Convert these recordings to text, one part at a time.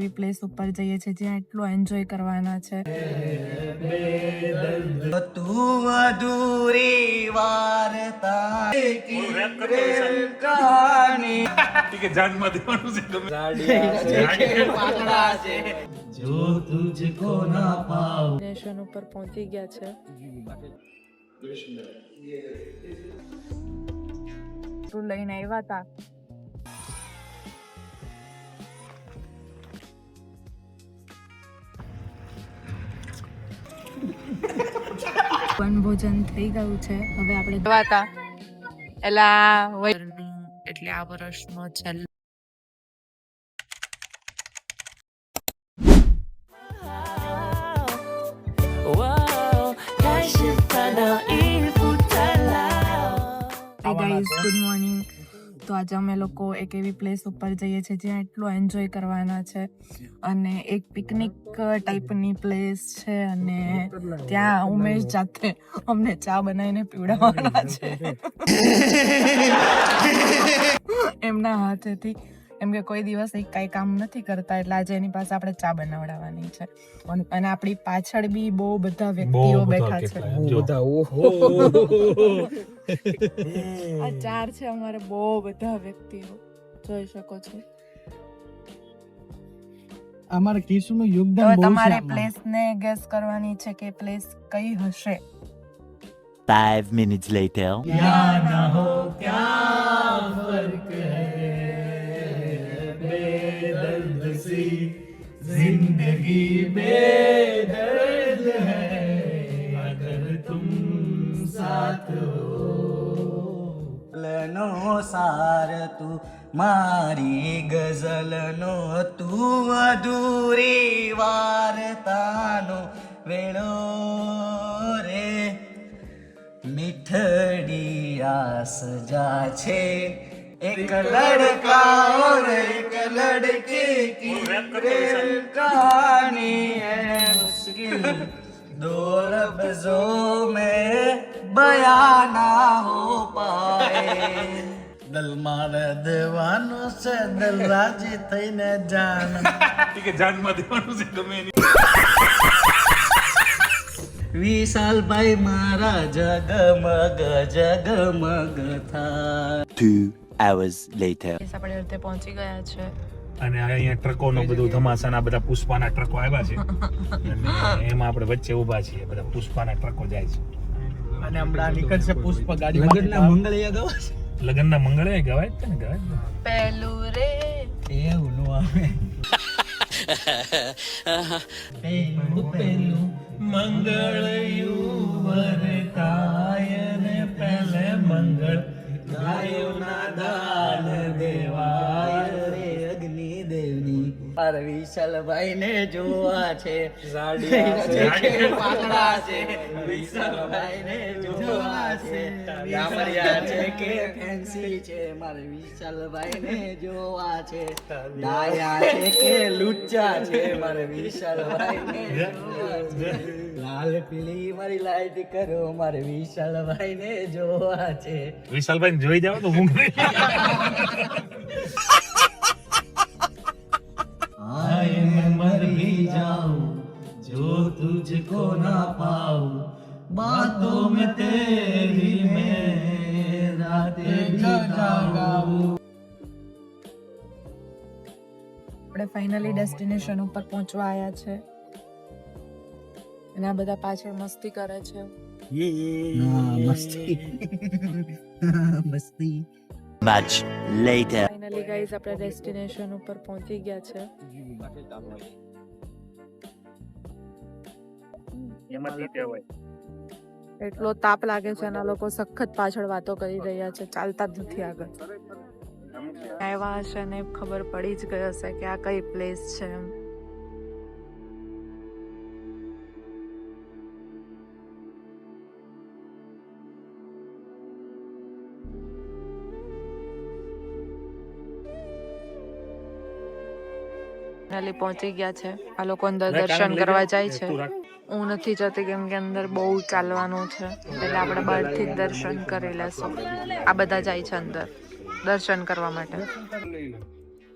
એવી પ્લેસ ઉપર જઈએ છીએ જ્યાં એટલો એન્જોય કરવાના છે. તું અધૂરી વાર્તા કહાની કે જાનમાં દેવાનું છે ગમે પાતળા છે જો તુझको ના પાઉં. ડેસ્ટિનેશન ઉપર પહોંચી ગયા છે. તું લઈને આવ્યા હતા. વનભોજન થઈ ગયું છે. હવે આપણે હતા એટલે આ વર્ષનો છેલ્લો ગાઈઝ ગુડ મોર્નિંગ. તો આજે અમે લોકો એક એવી પ્લેસ ઉપર જઈએ છીએ જ્યાં એટલો એન્જોય કરવાના છે અને એક પિકનિક ટાઈપની પ્લેસ છે અને ત્યાં ઉમેશ જાતે અમને ચા બનાવીને પીવડાવવાના છે એમના હાથેથી. એમ કે કોઈ દિવસ એ કાંઈ કામ નથી કરતા એટલે આજે એની પાસે આપણે ચા બનાવડાવવાની છે. અને આપણી પાછળ બી બહુ બધા વ્યક્તિઓ બેઠા છે. આ 4 છે અમારે બહુ બધા વ્યક્તિઓ જોઈ શકો છો. અમારા કિશુનું યોગદાન બહુ છે. તમારે પ્લેસ ને ગેસ કરવાની છે કે પ્લેસ કઈ હશે. 5 minutes later. क्या ना हो क्या फर्क है बेदर्द सी जिंदगी बेदर्द है अगर तुम साथ हो. લનો સાર તું મારી ગઝલનો તું અધૂરી વાર્તાનો વેળો રે મીઠડી આસ જા છે એક લડકા और एक लड़की की प्रेम कहानी है मुश्किल दो लफ्जों में बयान ना हो पाए. દલ મારા દેવાનો છે દલ રાજી થઈને જાન કે જાનમાં દેવાનું છે ગમે એની. વિશાલભાઈ મારા જગમગ જગમગ થાય. 2 hours later. આપણે રીતે પહોંચી ગયા છે. અને અહીંયા ટ્રકોનો બધું ધમાસાના બધા પુષ્પાના ટ્રકો આવ્યા છે અને એમાં આપણે વચ્ચે ઊભા છીએ. બધા પુષ્પાના ટ્રકો જાય છે અને હમણાં નીકળશે પુષ્પ ગાડી. લગ્નના મંગળિયા ગવાશે. લગ્નના મંગળે ગવાય જ ને ગવાય. પહેલું રે એવું નો આવે. પેલું મંગળયું વરતાય ને પહેલે મંગળ ગાયોના દાન દેવાય રે અગ્નિ દેવની. માર વિશાલભાઈ ને જોવા છે પાતળા છે. વિશાલભાઈ ને જોવા છે ડામરિયા છે કે ફેન્સી છે. મારે વિશાલભાઈ ને જોવા છે ડાયા છે કે લુચ્ચા છે. મારે વિશાલભાઈ ને જોવા છે લાલ પીળી મારી લાઈટ કરો. મારે વિશાલભાઈ ને જોવા છે. વિશાલભાઈ જોઈ જાવ તો ઊંઘ आए मैं मर भी जाऊं जो तुझको ना पाऊं बातों में तेरी मैं रातें बिताऊं. આપણે ફાઇનલી ડેસ્ટિનેશન ઉપર પહોંચવા આવ્યા છે અને આ બધા પાછળ મસ્તી કરે છે. મસ્તી મસ્તી. Much later. ફાઇનલી ગાઈઝ આપણે ડેસ્ટિનેશન ઉપર પહોંચી ગયા છે. એટલો તાપ લાગે છે અને આ લોકો સખત પાછળ વાતો કરી રહ્યા છે. ચાલતા જ નથી આગળ. આવ્યા હશે ને ખબર પડી જ ગઈ હશે કે આ કઈ પ્લેસ છે એમ. ફાઇનલી પહોંચી ગયા છે. આ લોકો અંદર દર્શન કરવા જાય છે. હું નથી જતી કેમ કે અંદર બહુ ચાલવાનું છે એટલે આપણે બહારથી જ દર્શન કરી લેશું. આ બધા જાય છે અંદર દર્શન કરવા માટે.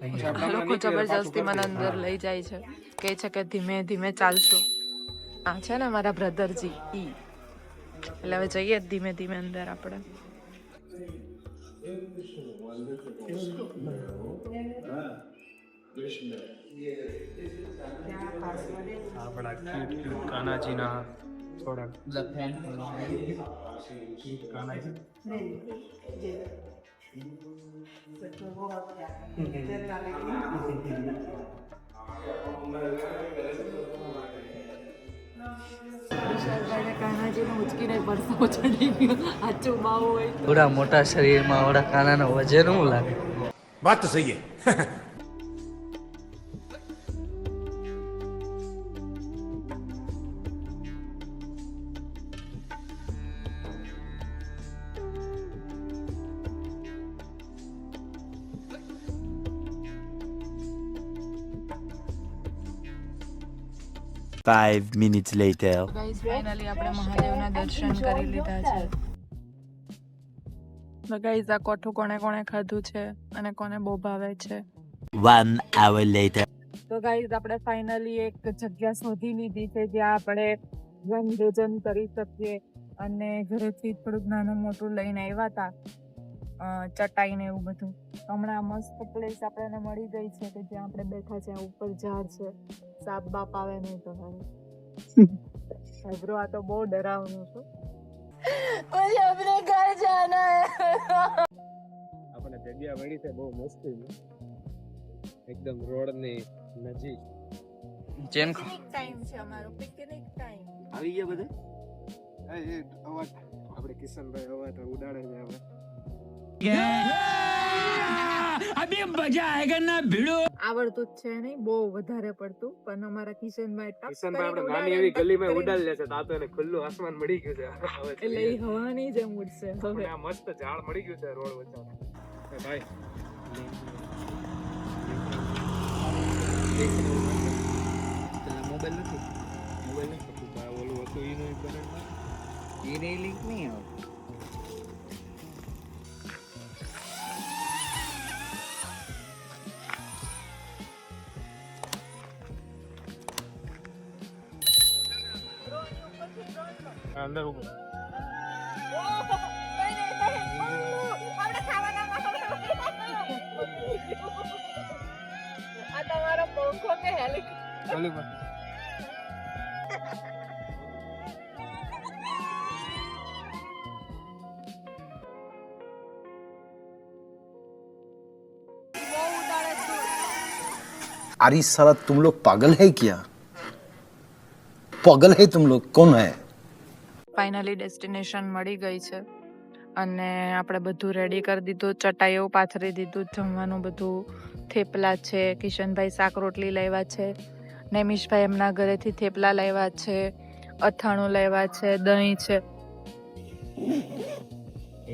આ લોકો જબરજસ્તી મને અંદર લઈ જાય છે, કહે છે કે ધીમે ધીમે ચાલશું. આ છે ને મારા બ્રધરજી ઈ, એટલે હવે જઈએ જ ધીમે ધીમે અંદર આપણે. આપણા ક્યુટ કાનાજીના થોડાક થોડા મોટા શરીરમાં આવડા કાનાનો વજન શું લાગે? बात तो सही है. Five minutes later. Guys finally આપણે મહાદેવના દર્શન કરી લીધા છે. તો ગાઈસ આ કોઠું કોણે કોણે ખાધું છે અને કોને બહુ ભાવે છે. 1 hour later. તો ગાઈસ આપણે ફાઇનલી એક જગ્યા શોધી લીધી છે જ્યાં આપણે વનભોજન કરી શકીએ, અને ઘરેથી થોડુંક નાનું મોટું લઈને આવ્યા હતા, ચટાઈ ને એવું બધું. હમણાં મસ્ત પ્લેસ આપણને મળી ગઈ છે કે જ્યાં આપણે બેઠા છે. ઉપર ઝાડ છે, સાપ બાપ આવે નહીં તો હવે બ્રો આ તો બહુ ડરાવનું છે. મુझे अपने घर जाना है. આપણે જગ્યા મળી છે બહુ મસ્ત, એકદમ રોડ ની નજીક. જેમ ટાઈમ છે અમારો, પિકનિક ટાઈમ. આવી ગયા બધે. અવાજ આપણે કિશનભાઈ અવાજ ઉડાડે છે આપણે. આવડતું જ છે નહીં બહુ વધારે પડતું, પણ અમારા કિશનભાઈ ટક કિશનભાઈ કરીને આપણે ઉડાડે, નાની એવી ટક ગલીમાં કરીને. ઉડાડી લેશે તો આ તો એને ખુલ્લું આસમાન મળી ગયું છે હવે. એટલે એ હવાની જેમ ઉડશે હવે. આપણે આ મસ્ત ઝાડ મળી ગયું છે રોડ વચ્ચે. ભાઈ મોબાઈલ નથી, મોબાઈલ નથી થતું, ઓલું હતું ઈ નું કરે એ નહીં લિંક નહીં આવે. અંદર ઉભો. આ તમારો પંખો કે હેલિકોપ્ટર? ચાલુ કર. अरे साला तुम लोग पागल है क्या? पागल है तुम लोग? कौन है? ફાઇનલી ડેસ્ટિનેશન મળી ગઈ છે અને આપણે બધું રેડી કરી દીધું. ચટાઈઓ પાથરી દીધું, જમવાનું બધું, થેપલા છે, કિશનભાઈ શાક રોટલી લાવ્યા છે, નૈમિષભાઈ એમના ઘરેથી થેપલા લાવ્યા છે, અથાણું લાવ્યા છે, દહીં છે.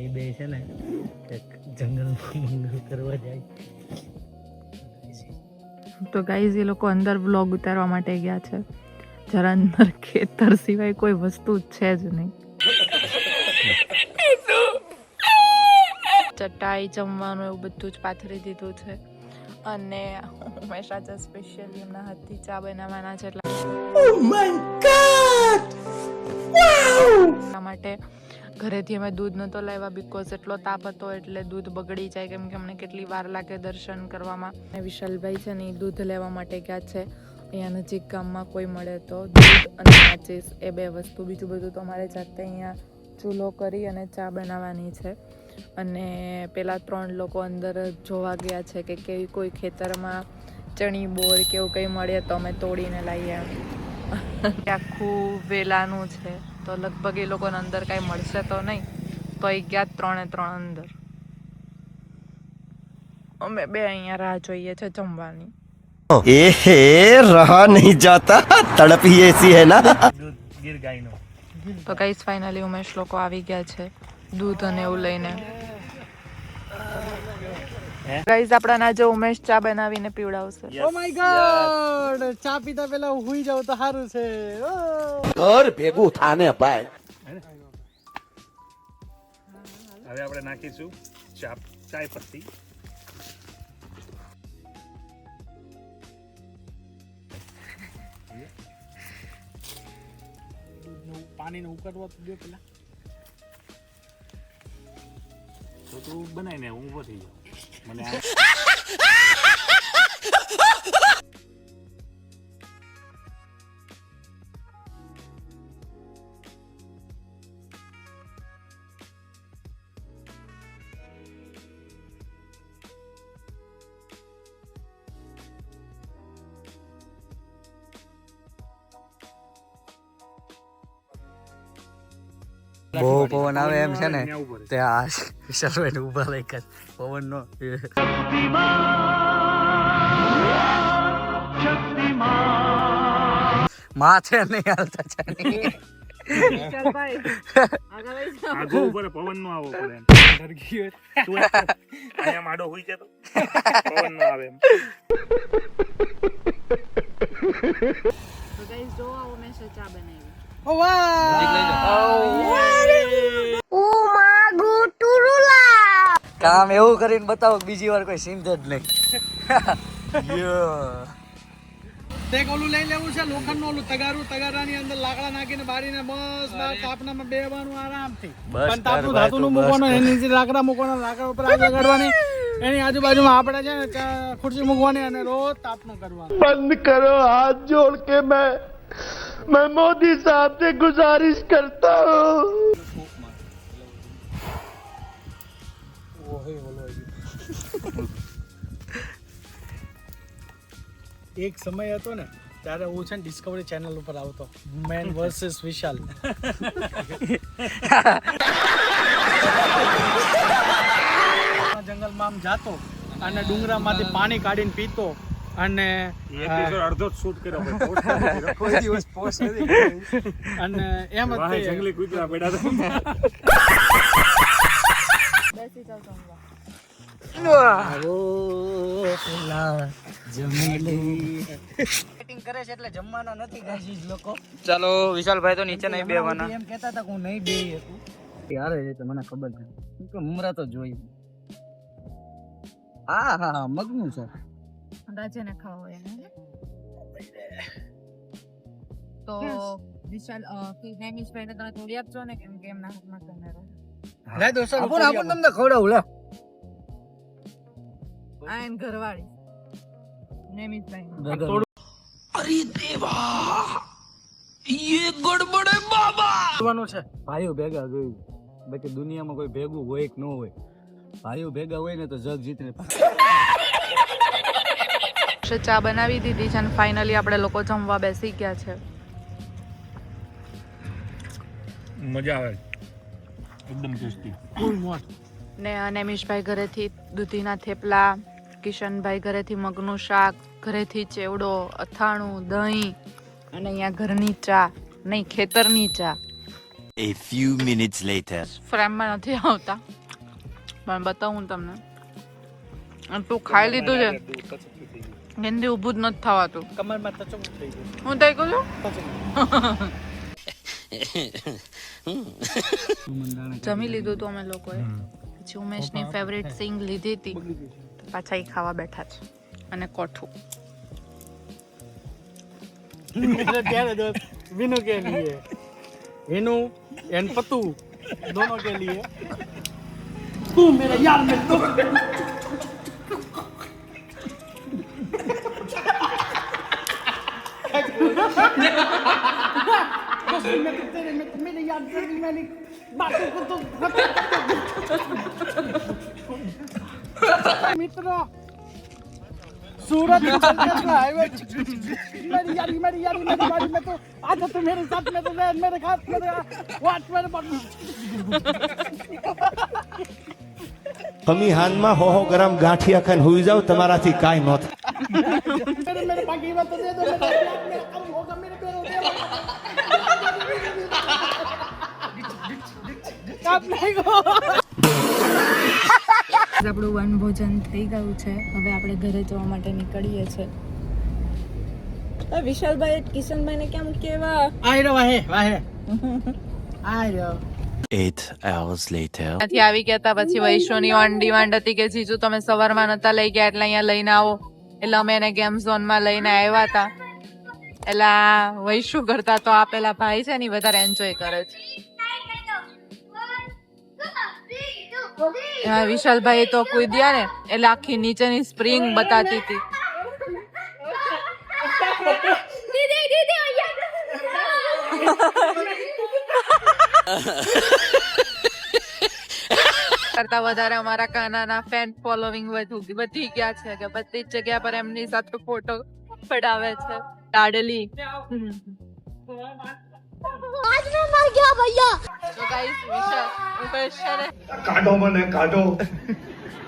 એ બે છે ને જંગલ કરવા જાય. તો ગાઈઝ એ લોકો અંદર વ્લોગ ઉતારવા માટે ગયા છે. જરા અંદર ખેતર સિવાય કોઈ વસ્તુ છે જ નહીં. ચટાઈ જમવાનું એવું બધું જ પાથરી દીધું છે, અને ઉમેશ આજે સ્પેશિયલી એમના હાથથી ચા બનાવવાના છે. એટલા માટે ઘરેથી અમે દૂધ નહોતો લાવ્યા, બીકોઝ એટલો તાપ હતો એટલે દૂધ બગડી જાય, કેમ કે અમને કેટલી વાર લાગે દર્શન કરવામાં. અને વિશાલભાઈ છે ને એ દૂધ લેવા માટે ગયા છે. અહીંયા નજીક ગામમાં કોઈ મળે તો દૂધ અને માચીસ, એ બે વસ્તુ. બીજું બધું તો અમારે જાતે અહીંયા ચૂલો કરી અને ચા બનાવવાની છે. અને પેલા 3 લોકો અંદર જોવા ગયા છે કે કેવી કોઈ ખેતરમાં ચણી બોર કે એવું કંઈ મળે તો અમે તોડીને લાવીએ. આખું વેલાનું છે તો લગભગ એ લોકોને અંદર કાંઈ મળશે તો નહીં, તો એ ગયા 3 અંદર. અમે બે અહીંયા રાહ જોઈએ છે જમવાની. रहा नहीं जाता, तड़प ही ऐसी है ना. દૂધ ગીર ગાયનું. તો ગાઈસ ફાઇનલી ઉમેશ લોકો આવી ગયા છે દૂધ અને એવું લઈને. ગાઈસ આપણા આજે ઉમેશ ચા બનાવીને પીવડાવશે. ઓ માય ગોડ, ચા પીતા પહેલા હુઈ જાવ તો સારું છે. घर भेगू थाने पाए. હવે આપણે નાખીશું ચાય પત્તી. પાણીને ઉકળવા તો દો પેલા. તો તું બનાવીને હું ઊભો થઈ જાઉં. મને બહુ પવન આવે એમ છે ને ત્યાં ઊભો રહે. તે આ વિશાલભાઈ ઉભા લઈ કર પવન નો માથે નહીં હાલતા ચાલી. આઘો ઉપર પવન નો આવવો પડે એમ. તું અહીંયા માડો હોઈ જતો પવન નો આવે એમ. તો ગાઈસ જો આ ઉમેશે ચા બનાવી. ઓ વાહ કામ એવું કરીને બતાવો કે બીજી વાર કોઈ સીન જ નહીં. તે ઓલું લઈ લેવું છે લોખંડનું ઓલું તગારાની અંદર લાકડા નાખીને બારીને બસ બાર તાપનામાં બેવાનું આરામથી. બસ પણ તાપનું કર ધાતુનું ભાઈ, તું મૂકવાનું, બસ એની નીચે લાકડા મૂકવાના, લાકડા ઉપર આગ લગાડવાની, એની આજુબાજુમાં આપણે છે ને ખુરશી મૂકવાની અને રોજ તાપનું કરવાનું. बंद करो हाथ जोड़ के मैं मोदी साहब से गुजारिश करता हूँ. એક સમય હતો ને ત્યારે હું છે ને ડિસ્કવરી ચેનલ ઉપર આવતો મેન વર્સિસ વિશાલ. જંગલમાં આમ જાતો અને ડુંગરામાંથી પાણી કાઢીને પીતો અને એપિસોડ અડધો જ શૂટ કર્યો ભાઈ. post નથી કર્યો. કોઈ દિવસ post નથી કર્યો. અને એમ જ વાહે તે- જંગલી કૂતરા પડ્યા હતા. બેસી જાવ જમવા. Acting કરે છે એટલે જમવાના નથી ગાઈસ લોકો. ચાલો વિશાલભાઈ તો નીચે નહીં બેવાના. એમ કહેતા હતા કે હું નહીં બેહી શકું. યાર એ તો મને ખબર છે કે મુમરા તો જોઈ. હા હા હા મગનું છે. અંદાજે ખાવા હોય એને. તો વિશાલ નેમિશભાઈ ને તમે થોડી આપજો ને કેમ કે એમના હાથમાં કેમેરો. લે દોસ્તો આપણ તમને ખવડાવું લે. આ એન ઘરવાળી નેમિશભાઈ. કરવાનું છે. ભાઈઓ ભેગા ગયું બાકી દુનિયામાં કોઈ ભેગું હોય કે ન હોય. ભાઈઓ ભેગા હોય ને તો જગ જીતને. ચા બનાવી દીધી છે અને ફાઇનલી આપણે લોકો જમવા બેસી ગયા છે. મજા આવે એકદમ ટેસ્ટી. ને નેમિશભાઈ ઘરેથી દૂધીના થેપલા, કિશનભાઈ ઘરેથી મગનું શાક, ઘરેથી ચેવડો, અથાણું, દહીં અને અહીંયા ઘરની ચા નહીં ખેતરની ચા. A few minutes later. ફ્રેમમાં નથી આવતા પણ બતાવું તમને. અને તું ખાઈ લીધું છે હિન્દી ઊભું જ નથી થવાતું. કમરમાં તચું થઈ ગયું. હું થઈ ગયું જમી લીધું તો અમે લોકોએ. પછી ઉમેશની ફેવરેટ સિંગ લીધી હતી પાછા એ ખાવા બેઠા છે અને કોઠું. ત્યારે दोस्त विनु के लिए विनु एंड पतू दोनों के लिए तू मेरा यार मेरे दोस्त मेरे यार मैंने बातों को तो मित्रों सूरत हाईवे मेरी यारी मेरी गाड़ी में तो आजा तू मेरे साथ में तो मेरे हाथ मेरे वाट मेरे તમે હાનમાં હો ગરમ ગાંઠિયા ખાઈને હુઈ જાવ તમારાથી કાંઈ ન થાય. मेरे बाकी बात तो दे दो मेरे हाथ में अब होगा मेरे पैरों दे आप नहीं गो આપણું વનભોજન થઈ ગયું છે. હવે આપણે ઘરે જવા માટે નીકળીએ છીએ. વિશાલભાઈ કિશનભાઈ ને કેમ કેવા आई रो वाहे आई रो 8 hours later. ત્યાંથી આવી ગયા હતા. પછી વૈશ્વની ઓન ડિમાન્ડ હતી કે જીજુ તમે સવારમાં નતા લઈ ગયા એટલે અહીંયા લઈને આવો એટલે અમે એને ગેમ ઝોનમાં લઈને આવ્યા હતા. એલા વૈશુ કરતા તો આ પેલા ભાઈ છે ને ઈ વધારે એન્જોય કરે છે. હા, વિશાલભાઈ તો કૂદ્યા ને એટલે આખી નીચેની સ્પ્રિંગ બતાતી હતી. કરતા વધારે અમારા કાનાના ફેન ફોલોવિંગ વધી ગયા છે કે બધી જ જગ્યા પર એમની સાથે ફોટો પડાવે છે. લાડલી. તો ગાઈસ વિશાલ ઉપર છે કાઢો મને કાઢો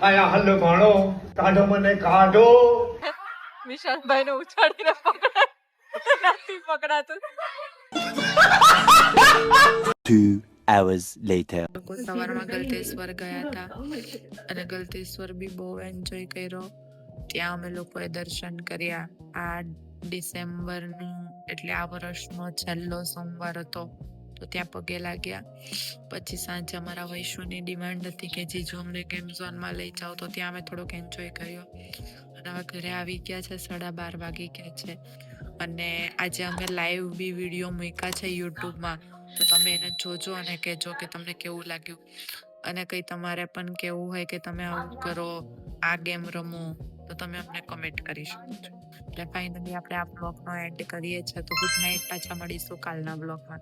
આયા હલ માણો કાઢો મને કાઢો વિશાલભાઈ ને ઉછાળીને પકડાય નથી પકડાતું. 2 hours later. લોકો સવારમાં ગલતેશ્વર ગયા હતા અને ગલતેશ્વર બી બહુ એન્જોય કર્યો. ત્યાં અમે લોકોએ દર્શન કર્યા. 8 ડિસેમ્બરનું એટલે આ વર્ષનો છેલ્લો સોમવાર હતો તો ત્યાં પગે લાગ્યા. પછી સાંજે અમારા વૈશુની ડિમાન્ડ હતી કે જીજુ અમને ગેમ ઝોનમાં લઈ જાઓ તો ત્યાં અમે થોડોક એન્જોય કર્યો અને હવે ઘરે આવી ગયા છે. 12:30 વાગી ગયા છે અને આજે અમે લાઈવ બી વિડીયો મૂક્યા છે યુટ્યુબમાં, તો તમે એને જોજો અને કહેજો કે તમને કેવું લાગ્યું. અને કંઈ તમારે પણ કેવું હોય કે તમે આવું કરો, આ ગેમ રમો, તો તમે અમને કમેન્ટ કરી શકો છો. એટલે ફાઇનલી આપણે આ બ્લોગનો એન્ડ કરીએ છીએ. તો ગુડ નાઇટ, પાછા મળીશું કાલના બ્લોગમાં.